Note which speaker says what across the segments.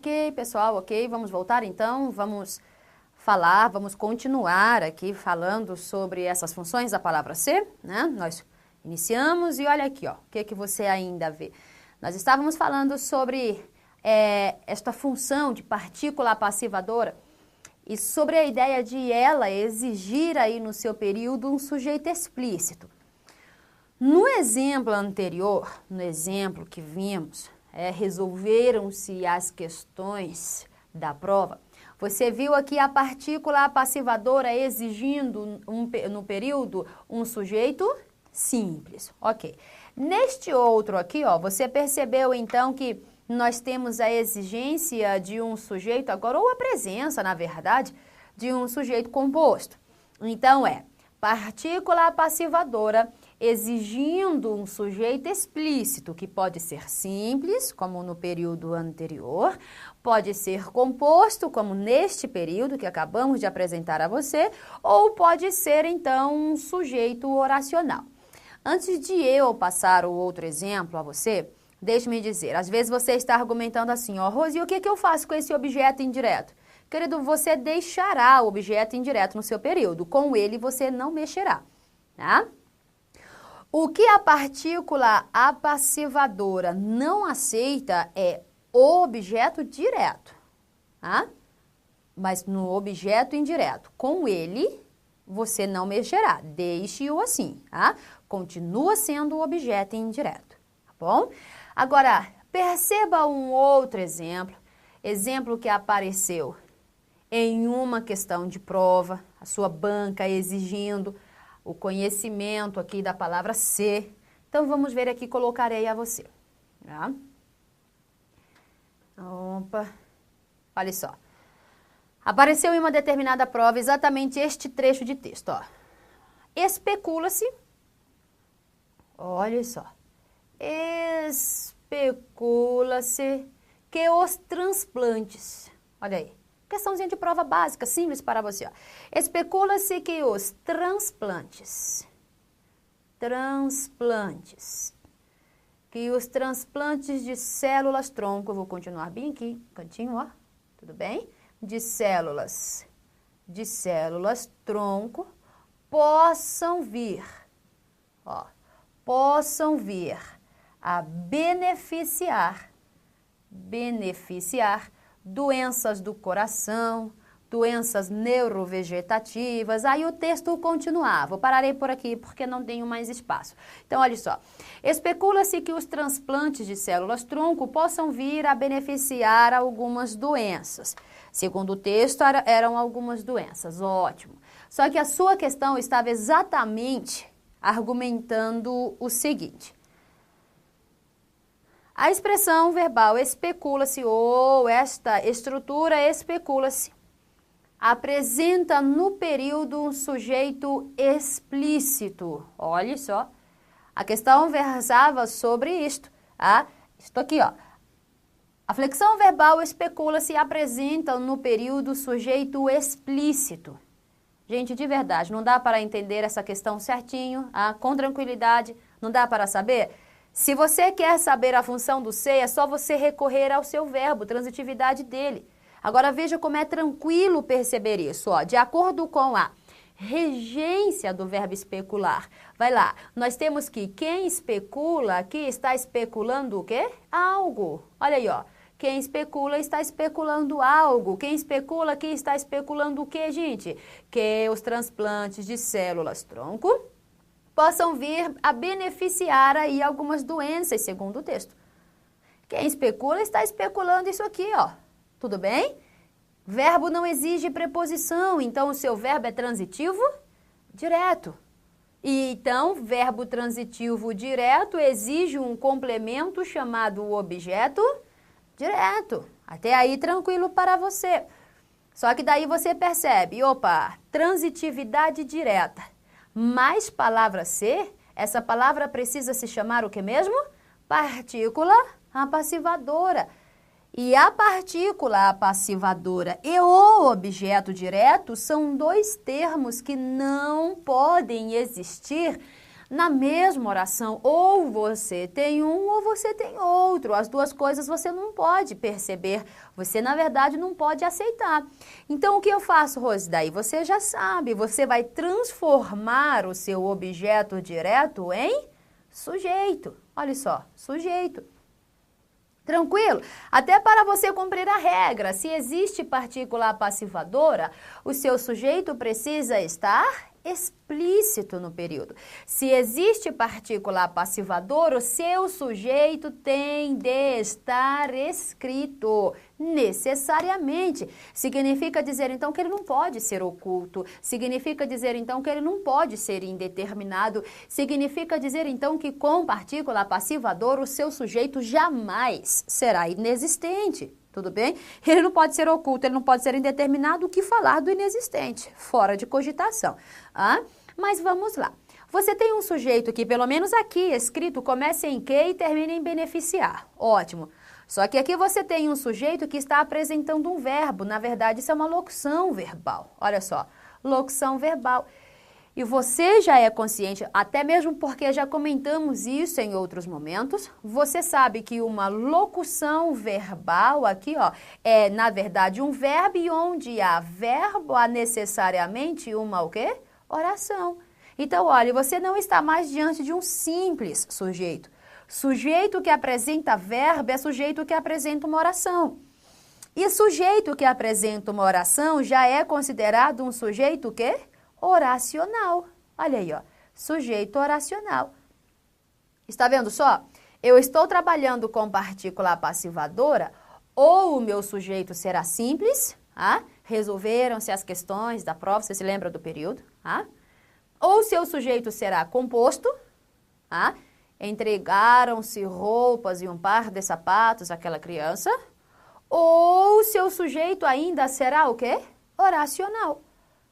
Speaker 1: Ok, pessoal, ok. Vamos voltar então, vamos continuar aqui falando sobre essas funções da palavra ser, né? Nós iniciamos e olha aqui, ó, o que você ainda vê. Nós estávamos falando sobre esta função de partícula passivadora e sobre a ideia de ela exigir aí no seu período um sujeito explícito. No exemplo anterior, no exemplo que vimos, resolveram-se as questões da prova. Você viu aqui a partícula passivadora exigindo no período um sujeito simples. Ok. Neste outro aqui, ó, você percebeu então que nós temos a exigência de um sujeito agora, ou a presença, na verdade, de um sujeito composto. Então, partícula passivadora exigindo um sujeito explícito, que pode ser simples, como no período anterior, pode ser composto, como neste período que acabamos de apresentar a você, ou pode ser, então, um sujeito oracional. Antes de eu passar o outro exemplo a você, deixe-me dizer, às vezes você está argumentando assim, ó, Rose, o que eu faço com esse objeto indireto? Querido, você deixará o objeto indireto no seu período, com ele você não mexerá, tá? O que a partícula apassivadora não aceita é o objeto direto, tá? Mas no objeto indireto, com ele, você não mexerá, deixe-o assim, tá? Continua sendo o objeto indireto, tá bom? Agora, perceba um outro exemplo que apareceu em uma questão de prova, a sua banca exigindo o conhecimento aqui da palavra ser. Então, vamos ver aqui, colocarei a você. Tá? Opa, olha só. Apareceu em uma determinada prova exatamente este trecho de texto, ó. Especula-se, olha só, especula-se que os transplantes, olha aí, questãozinha de prova básica, simples para você, ó. Especula-se que os transplantes, de células-tronco, eu vou continuar bem aqui, cantinho, ó, tudo bem? De células-tronco, possam vir a beneficiar doenças do coração, doenças neurovegetativas. Aí o texto continuava. Eu pararei por aqui porque não tenho mais espaço. Então, olha só. Especula-se que os transplantes de células-tronco possam vir a beneficiar algumas doenças. Segundo o texto, eram algumas doenças. Ótimo. Só que a sua questão estava exatamente argumentando o seguinte. A expressão verbal especula-se ou esta estrutura especula-se apresenta no período um sujeito explícito. Olha só, a questão versava sobre isto, tá? Isto aqui, ó. A flexão verbal especula-se apresenta no período sujeito explícito. Gente, de verdade, não dá para entender essa questão certinho, com tranquilidade, não dá para saber? Se você quer saber a função do ser, é só você recorrer ao seu verbo, transitividade dele. Agora veja como é tranquilo perceber isso, ó. De acordo com a regência do verbo especular. Vai lá, nós temos que quem especula aqui está especulando o quê? Algo. Olha aí, ó. Quem especula está especulando algo. Quem especula aqui está especulando o quê, gente? Que os transplantes de células-tronco possam vir a beneficiar aí algumas doenças, segundo o texto. Quem especula está especulando isso aqui, ó. Tudo bem? Verbo não exige preposição, então o seu verbo é transitivo direto. E então, verbo transitivo direto exige um complemento chamado objeto direto. Até aí tranquilo para você. Só que daí você percebe, opa, transitividade direta. Mais palavra ser, essa palavra precisa se chamar o que mesmo? Partícula apassivadora. E a partícula apassivadora e o objeto direto são dois termos que não podem existir na mesma oração, ou você tem um ou você tem outro. As duas coisas você não pode perceber, você na verdade não pode aceitar. Então o que eu faço, Rose? Daí você já sabe, você vai transformar o seu objeto direto em sujeito. Olha só, sujeito. Tranquilo? Até para você cumprir a regra, se existe partícula passivadora, o seu sujeito precisa estar explícito no período. Se existe partícula passivadora, o seu sujeito tem de estar escrito, necessariamente. Significa dizer, então, que ele não pode ser oculto. Significa dizer, então, que ele não pode ser indeterminado. Significa dizer, então, que com partícula passivadora, o seu sujeito jamais será inexistente. Tudo bem? Ele não pode ser oculto, ele não pode ser indeterminado. O que falar do inexistente? Fora de cogitação. Mas vamos lá. Você tem um sujeito que, pelo menos aqui, escrito, começa em que e termina em beneficiar. Ótimo. Só que aqui você tem um sujeito que está apresentando um verbo. Na verdade, isso é uma locução verbal. Olha só, locução verbal. E você já é consciente, até mesmo porque já comentamos isso em outros momentos, você sabe que uma locução verbal aqui, ó, é, na verdade, um verbo e onde há verbo, há necessariamente uma o quê? Oração. Então, olha, você não está mais diante de um simples sujeito. Sujeito que apresenta verbo é sujeito que apresenta uma oração. E sujeito que apresenta uma oração já é considerado um sujeito o quê? Oracional. Olha aí, ó, sujeito oracional. Está vendo só? Eu estou trabalhando com partícula passivadora, ou o meu sujeito será simples, resolveram-se as questões da prova, você se lembra do período, ou seu sujeito será composto, entregaram-se roupas e um par de sapatos àquela criança, ou seu sujeito ainda será o quê? Oracional.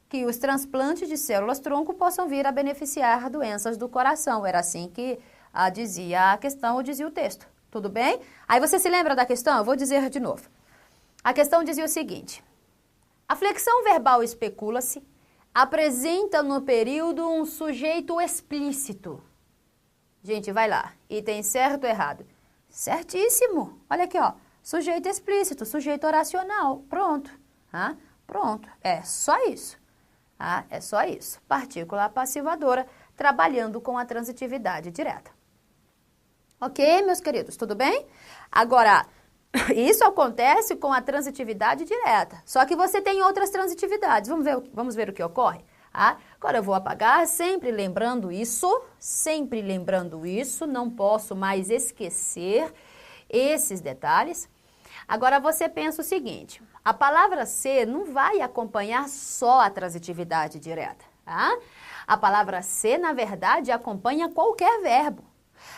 Speaker 1: Que os transplantes de células-tronco possam vir a beneficiar doenças do coração. Era assim que dizia a questão ou dizia o texto. Tudo bem? Aí você se lembra da questão? Eu vou dizer de novo. A questão dizia o seguinte. A flexão verbal especula-se apresenta no período um sujeito explícito. Gente, vai lá. Item certo ou errado? Certíssimo. Olha aqui, ó. Sujeito explícito, sujeito oracional. Pronto. Pronto. É só isso. É só isso. Partícula passivadora, trabalhando com a transitividade direta. Ok, meus queridos? Tudo bem? Agora, isso acontece com a transitividade direta. Só que você tem outras transitividades. Vamos ver o que ocorre? Agora eu vou apagar, sempre lembrando isso, não posso mais esquecer esses detalhes. Agora você pensa o seguinte, a palavra ser não vai acompanhar só a transitividade direta, A palavra ser, na verdade, acompanha qualquer verbo.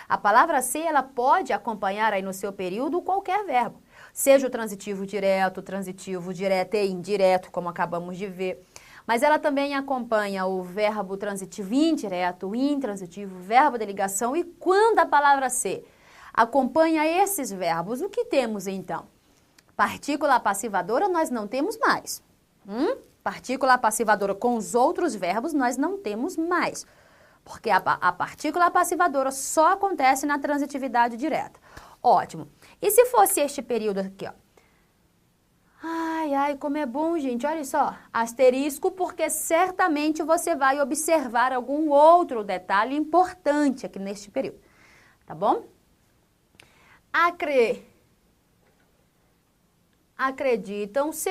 Speaker 1: A palavra ser, ela pode acompanhar aí no seu período qualquer verbo, seja o transitivo direto e indireto, como acabamos de ver. Mas ela também acompanha o verbo transitivo indireto, o intransitivo, verbo de ligação. E quando a palavra ser acompanha esses verbos, o que temos então? Partícula passivadora nós não temos mais. Partícula passivadora com os outros verbos nós não temos mais. Porque a partícula passivadora só acontece na transitividade direta. Ótimo. E se fosse este período aqui, ó? Ai, como é bom, gente. Olha só. Asterisco, porque certamente você vai observar algum outro detalhe importante aqui neste período. Tá bom? Acreditam-se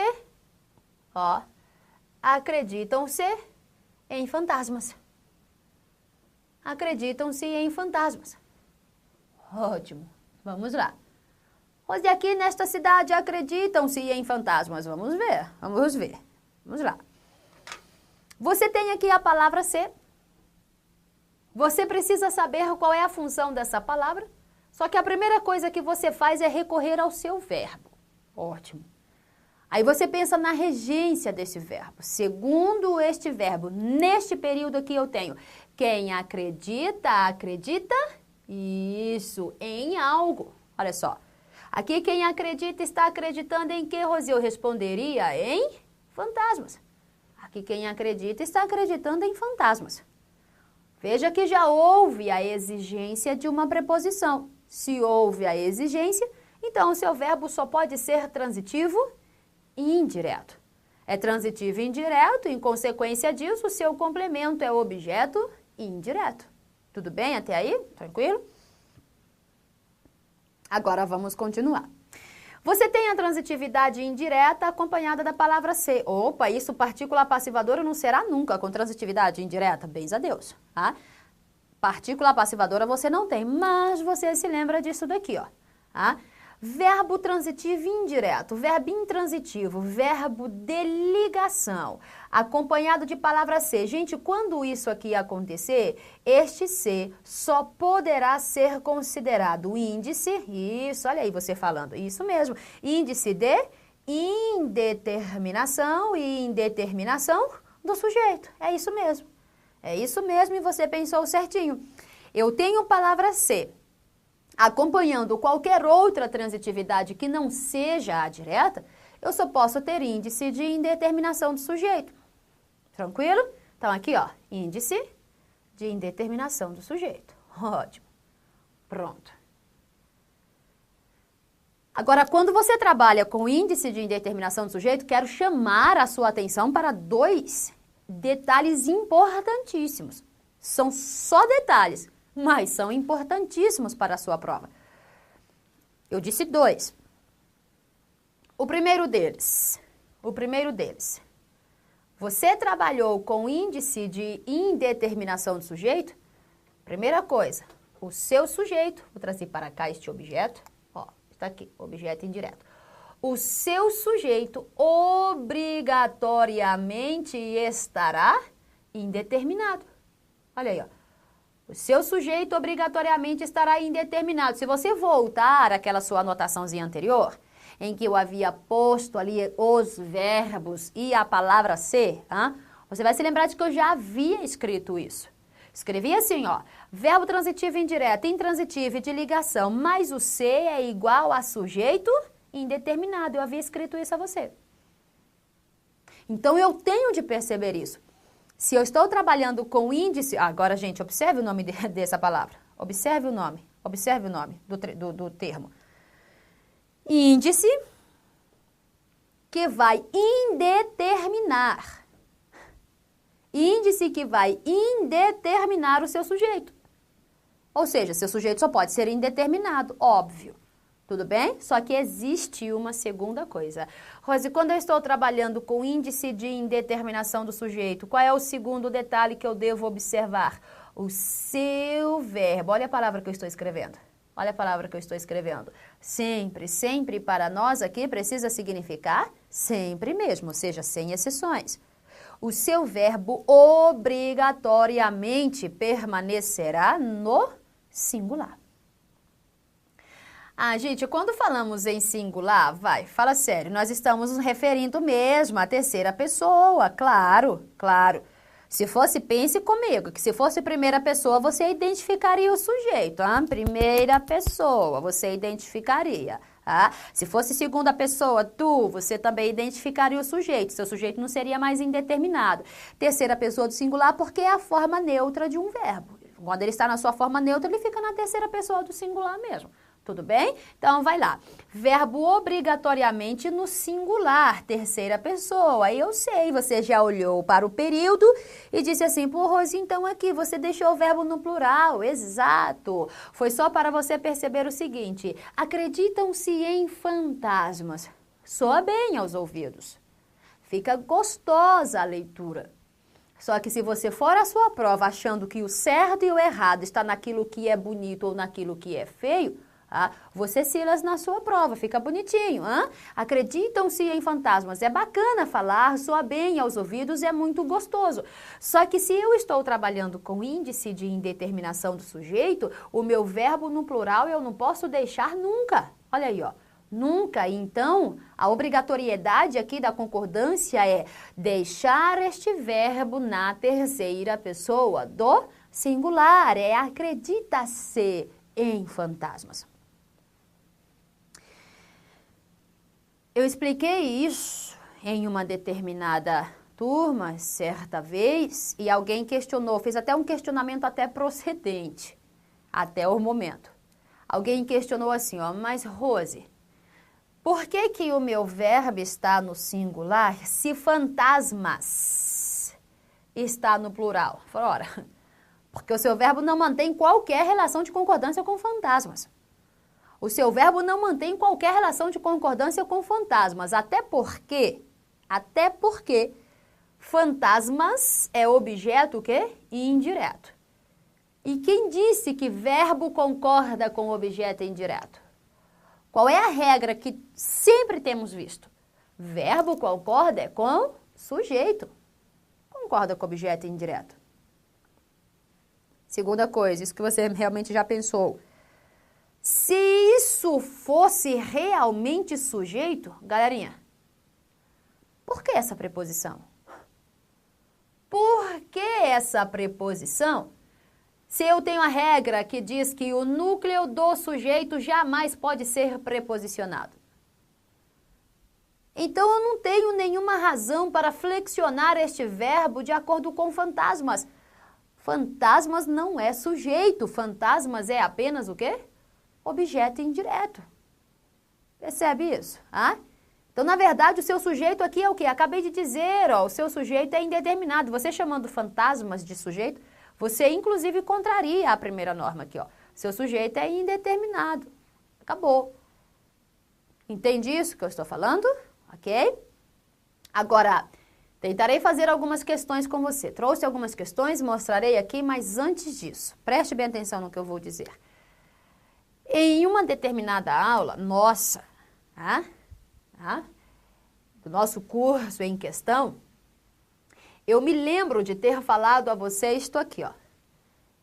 Speaker 1: em fantasmas. Acreditam-se em fantasmas. Ótimo. Vamos lá. Hoje aqui nesta cidade acreditam-se em fantasmas. Vamos ver. Vamos lá. Você tem aqui a palavra ser. Você precisa saber qual é a função dessa palavra. Só que a primeira coisa que você faz é recorrer ao seu verbo. Ótimo. Aí você pensa na regência desse verbo. Segundo este verbo, neste período aqui eu tenho quem acredita, isso, em algo. Olha só. Aqui quem acredita está acreditando em que, Rosi? Eu responderia em fantasmas. Aqui quem acredita está acreditando em fantasmas. Veja que já houve a exigência de uma preposição. Se houve a exigência, então o seu verbo só pode ser transitivo e indireto. É transitivo e indireto, em consequência disso, o seu complemento é objeto indireto. Tudo bem até aí? Tranquilo? Agora vamos continuar. Você tem a transitividade indireta acompanhada da palavra ser. Opa, isso partícula passivadora não será nunca com transitividade indireta. Bens a Deus. Tá? Partícula passivadora você não tem, mas você se lembra disso daqui, ó. Tá? Verbo transitivo indireto, verbo intransitivo, verbo de ligação, acompanhado de palavra ser. Gente, quando isso aqui acontecer, este ser só poderá ser considerado índice, isso, olha aí você falando, isso mesmo, índice de indeterminação e indeterminação do sujeito. É isso mesmo e você pensou certinho. Eu tenho palavra ser acompanhando qualquer outra transitividade que não seja a direta, eu só posso ter índice de indeterminação do sujeito. Tranquilo? Então, aqui, ó, índice de indeterminação do sujeito. Ótimo. Pronto. Agora, quando você trabalha com índice de indeterminação do sujeito, quero chamar a sua atenção para dois detalhes importantíssimos. São só detalhes, mas são importantíssimos para a sua prova. Eu disse dois. O primeiro deles, você trabalhou com índice de indeterminação do sujeito? Primeira coisa, o seu sujeito, vou trazer para cá este objeto, ó, está aqui, objeto indireto. O seu sujeito obrigatoriamente estará indeterminado. Olha aí, ó. O seu sujeito obrigatoriamente estará indeterminado. Se você voltar àquela sua anotaçãozinha anterior, em que eu havia posto ali os verbos e a palavra ser, você vai se lembrar de que eu já havia escrito isso. Escrevi assim, ó, verbo transitivo indireto, intransitivo e de ligação, mas o ser é igual a sujeito indeterminado. Eu havia escrito isso a você. Então, eu tenho de perceber isso. Se eu estou trabalhando com índice... Agora, gente, observe o nome dessa palavra. Observe o nome do termo. Índice que vai indeterminar. Índice que vai indeterminar o seu sujeito. Ou seja, seu sujeito só pode ser indeterminado, óbvio. Tudo bem? Só que existe uma segunda coisa. Rose, quando eu estou trabalhando com índice de indeterminação do sujeito, qual é o segundo detalhe que eu devo observar? O seu verbo. Olha a palavra que eu estou escrevendo. Olha a palavra que eu estou escrevendo. Sempre, sempre para nós aqui precisa significar sempre mesmo, ou seja, sem exceções. O seu verbo obrigatoriamente permanecerá no singular. Gente, quando falamos em singular, fala sério, nós estamos nos referindo mesmo à terceira pessoa, claro. Se fosse, pense comigo, que se fosse primeira pessoa, você identificaria o sujeito, primeira pessoa, você identificaria. Se fosse segunda pessoa, você também identificaria o sujeito, seu sujeito não seria mais indeterminado. Terceira pessoa do singular, porque é a forma neutra de um verbo. Quando ele está na sua forma neutra, ele fica na terceira pessoa do singular mesmo. Tudo bem? Então, vai lá. Verbo obrigatoriamente no singular, terceira pessoa. Aí eu sei, você já olhou para o período e disse assim, pô, Rose, então aqui você deixou o verbo no plural. Exato. Foi só para você perceber o seguinte, acreditam-se em fantasmas. Soa bem aos ouvidos. Fica gostosa a leitura. Só que se você for à sua prova achando que o certo e o errado está naquilo que é bonito ou naquilo que é feio, você silas na sua prova, fica bonitinho. Acreditam-se em fantasmas. É bacana falar, soa bem aos ouvidos, é muito gostoso. Só que se eu estou trabalhando com índice de indeterminação do sujeito, o meu verbo no plural eu não posso deixar nunca. Olha aí, ó. Nunca. Então, a obrigatoriedade aqui da concordância é deixar este verbo na terceira pessoa do singular. É acredita-se em fantasmas. Eu expliquei isso em uma determinada turma, certa vez, e alguém questionou, fez até um questionamento até procedente, até o momento. Alguém questionou assim, ó, mas Rose, por que que o meu verbo está no singular se fantasmas está no plural? Falei, ora, porque o seu verbo não mantém qualquer relação de concordância com fantasmas. O seu verbo não mantém qualquer relação de concordância com fantasmas, até porque fantasmas é objeto o quê? Indireto. E quem disse que verbo concorda com objeto indireto? Qual é a regra que sempre temos visto? Verbo concorda com sujeito. Concorda com objeto indireto. Segunda coisa, isso que você realmente já pensou. Se isso fosse realmente sujeito, galerinha, por que essa preposição? Por que essa preposição? Se eu tenho a regra que diz que o núcleo do sujeito jamais pode ser preposicionado. Então eu não tenho nenhuma razão para flexionar este verbo de acordo com fantasmas. Fantasmas não é sujeito, fantasmas é apenas o quê? Objeto indireto. Percebe isso? Ah? Então, na verdade, o seu sujeito aqui é o quê? Acabei de dizer, ó, o seu sujeito é indeterminado. Você chamando fantasmas de sujeito, você inclusive contraria a primeira norma aqui, ó. Seu sujeito é indeterminado. Acabou. Entende isso que eu estou falando? Ok? Agora, tentarei fazer algumas questões com você. Trouxe algumas questões, mostrarei aqui, mas antes disso, preste bem atenção no que eu vou dizer. Em uma determinada aula, nossa, do nosso curso em questão, eu me lembro de ter falado a você isto aqui, ó.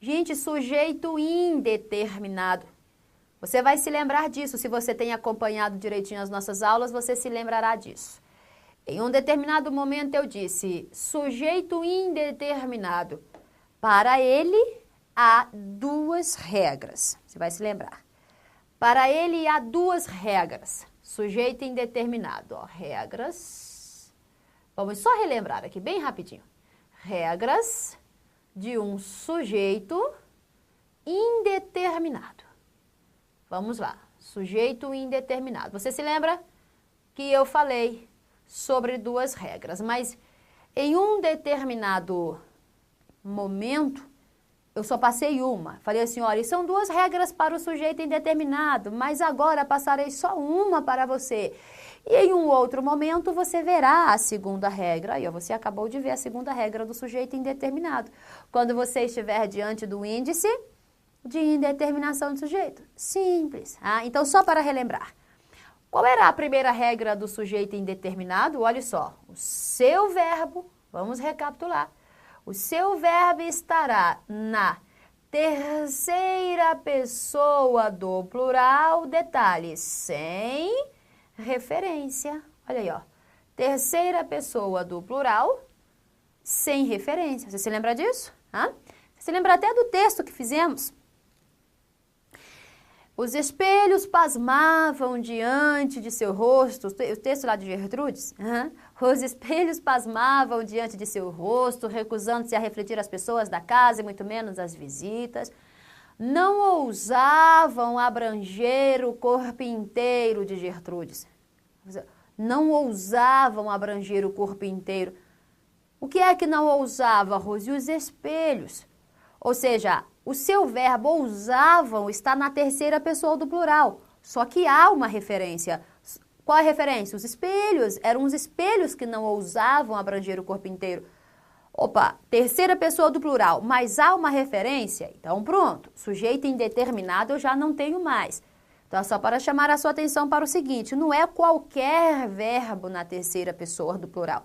Speaker 1: Gente, sujeito indeterminado. Você vai se lembrar disso, se você tem acompanhado direitinho as nossas aulas, você se lembrará disso. Em um determinado momento eu disse, sujeito indeterminado. Para ele, há duas regras. Você vai se lembrar. Para ele, há duas regras. Sujeito indeterminado, ó, regras. Vamos só relembrar aqui, bem rapidinho. Regras de um sujeito indeterminado. Vamos lá, sujeito indeterminado. Você se lembra que eu falei sobre duas regras, mas em um determinado momento, eu só passei uma. Falei assim, olha, são duas regras para o sujeito indeterminado, mas agora passarei só uma para você. E em um outro momento você verá a segunda regra. Aí, ó, você acabou de ver a segunda regra do sujeito indeterminado. Quando você estiver diante do índice de indeterminação de sujeito. Simples. Então, só para relembrar. Qual era a primeira regra do sujeito indeterminado? Olha só, o seu verbo, vamos recapitular. O seu verbo estará na terceira pessoa do plural, detalhe, sem referência. Olha aí, ó. Terceira pessoa do plural, sem referência. Você se lembra disso? Você se lembra até do texto que fizemos? Os espelhos pasmavam diante de seu rosto, o texto lá de Gertrudes, os espelhos pasmavam diante de seu rosto, recusando-se a refletir as pessoas da casa e muito menos as visitas. Não ousavam abranger o corpo inteiro de Gertrudes. Não ousavam abranger o corpo inteiro. O que é que não ousava, Rose? Os espelhos. Ou seja, o seu verbo ousavam está na terceira pessoa do plural. Só que há uma referência. Qual é a referência? Os espelhos. Eram os espelhos que não ousavam abranger o corpo inteiro. Opa, terceira pessoa do plural, mas há uma referência? Então pronto, sujeito indeterminado eu já não tenho mais. Então é só para chamar a sua atenção para o seguinte, não é qualquer verbo na terceira pessoa do plural.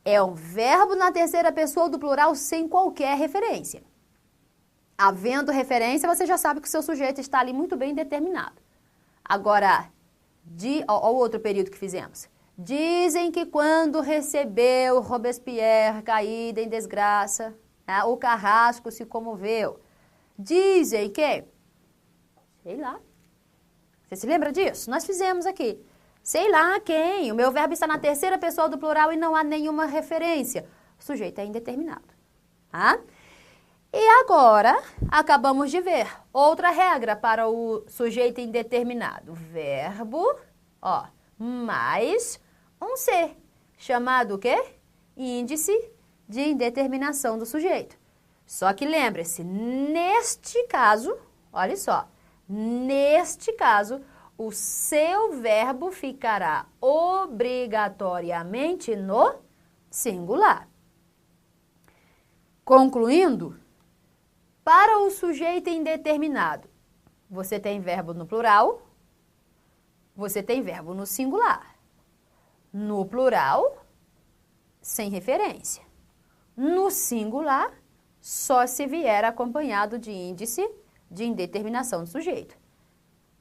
Speaker 1: É um verbo na terceira pessoa do plural sem qualquer referência. Havendo referência, você já sabe que o seu sujeito está ali muito bem determinado. Agora, olha o outro período que fizemos. Dizem que quando recebeu Robespierre caída em desgraça, o carrasco se comoveu. Dizem que... Sei lá. Você se lembra disso? Nós fizemos aqui. Sei lá quem. O meu verbo está na terceira pessoa do plural e não há nenhuma referência. O sujeito é indeterminado. Tá? E agora, acabamos de ver outra regra para o sujeito indeterminado. Verbo, ó, mais um ser, chamado o quê? Índice de indeterminação do sujeito. Só que lembre-se, neste caso, olha só, neste caso, o seu verbo ficará obrigatoriamente no singular. Concluindo, para o sujeito indeterminado, você tem verbo no plural, você tem verbo no singular. No plural, sem referência. No singular, só se vier acompanhado de índice de indeterminação do sujeito.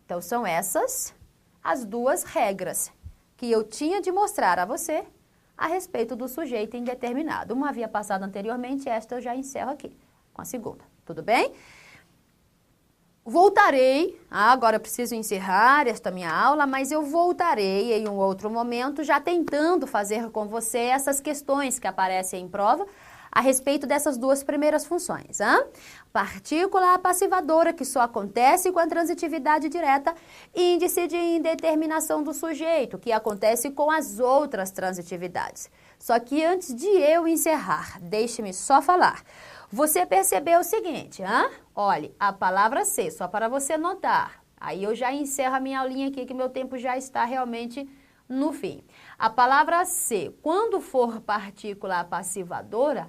Speaker 1: Então, são essas as duas regras que eu tinha de mostrar a você a respeito do sujeito indeterminado. Uma havia passado anteriormente, esta eu já encerro aqui, com a segunda. Tudo bem? Voltarei, agora eu preciso encerrar esta minha aula, mas eu voltarei em um outro momento já tentando fazer com você essas questões que aparecem em prova a respeito dessas duas primeiras funções. Partícula passivadora, que só acontece com a transitividade direta, índice de indeterminação do sujeito, que acontece com as outras transitividades. Só que antes de eu encerrar, deixe-me só falar. Você percebeu o seguinte, Olhe, a palavra ser, só para você notar. Aí eu já encerro a minha aulinha aqui, que meu tempo já está realmente no fim. A palavra ser, quando for partícula passivadora,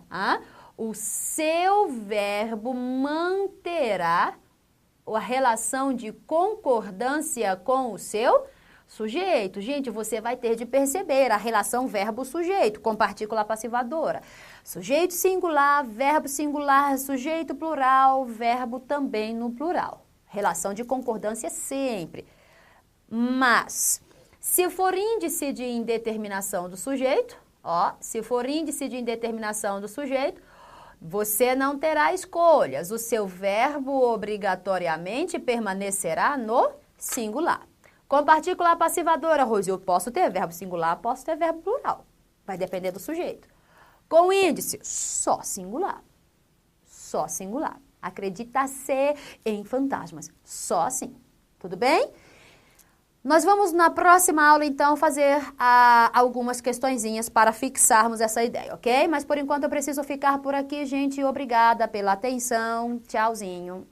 Speaker 1: o seu verbo manterá a relação de concordância com o seu sujeito. Gente, você vai ter de perceber a relação verbo-sujeito com partícula passivadora. Sujeito singular, sujeito plural, verbo também no plural. Relação de concordância sempre. Mas, se for índice de indeterminação do sujeito, se for índice de indeterminação do sujeito, você não terá escolhas. O seu verbo obrigatoriamente permanecerá no singular. Com partícula passivadora, Rose, eu posso ter verbo singular, posso ter verbo plural. Vai depender do sujeito. Com índice, só singular. Só singular. Acredita-se em fantasmas. Só assim. Tudo bem? Nós vamos na próxima aula, então, fazer algumas questõezinhas para fixarmos essa ideia, ok? Mas, por enquanto, eu preciso ficar por aqui, gente. Obrigada pela atenção. Tchauzinho.